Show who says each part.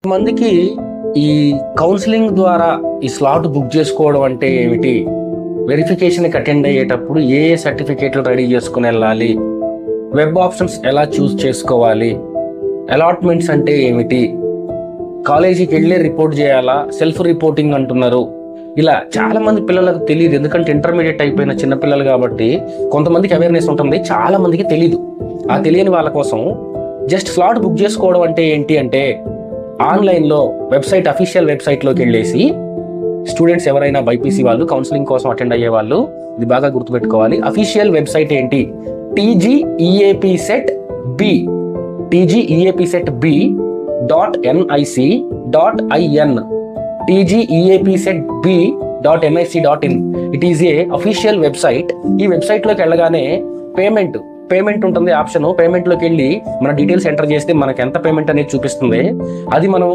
Speaker 1: మందికి ఈ కౌన్సిలింగ్ ద్వారా ఈ స్లాట్ బుక్ చేసుకోవడం అంటే ఏమిటి, వెరిఫికేషన్కి అటెండ్ అయ్యేటప్పుడు ఏ సర్టిఫికేట్లు రెడీ చేసుకుని వెళ్ళాలి, వెబ్ ఆప్షన్స్ ఎలా చూస్ చేసుకోవాలి, అలాట్మెంట్స్ అంటే ఏమిటి, కాలేజీకి వెళ్ళే రిపోర్ట్ చేయాలా, సెల్ఫ్ రిపోర్టింగ్ అంటున్నారు. ఇలా చాలా మంది పిల్లలకు తెలియదు. ఎందుకంటే ఇంటర్మీడియట్ అయిపోయిన చిన్నపిల్లలు కాబట్టి కొంతమందికి అవేర్నెస్ ఉంటుంది, చాలా మందికి తెలియదు. ఆ తెలియని వాళ్ళ కోసం జస్ట్ స్లాట్ బుక్ చేసుకోవడం అంటే ఏంటి అంటే, ఆన్లైన్లో వెబ్సైట్, అఫీషియల్ వెబ్సైట్లోకి వెళ్ళేసి స్టూడెంట్స్ ఎవరైనా బైపీసీ వాళ్ళు కౌన్సిలింగ్ కోసం అటెండ్ అయ్యే వాళ్ళు ఇది బాగా గుర్తుపెట్టుకోవాలి. అఫీషియల్ వెబ్సైట్ ఏంటి? TGEAPSET-B TGEAPSET-B.nic.in TGEAPSET-B.nic.in. It is a official website. ఈ వెబ్సైట్లోకి వెళ్ళగానే పేమెంట్ ఉంటుంది ఆప్షన్. పేమెంట్లోకి వెళ్ళి మన డీటెయిల్స్ ఎంటర్ చేస్తే మనకి ఎంత పేమెంట్ అనేది చూపిస్తుంది. అది మనం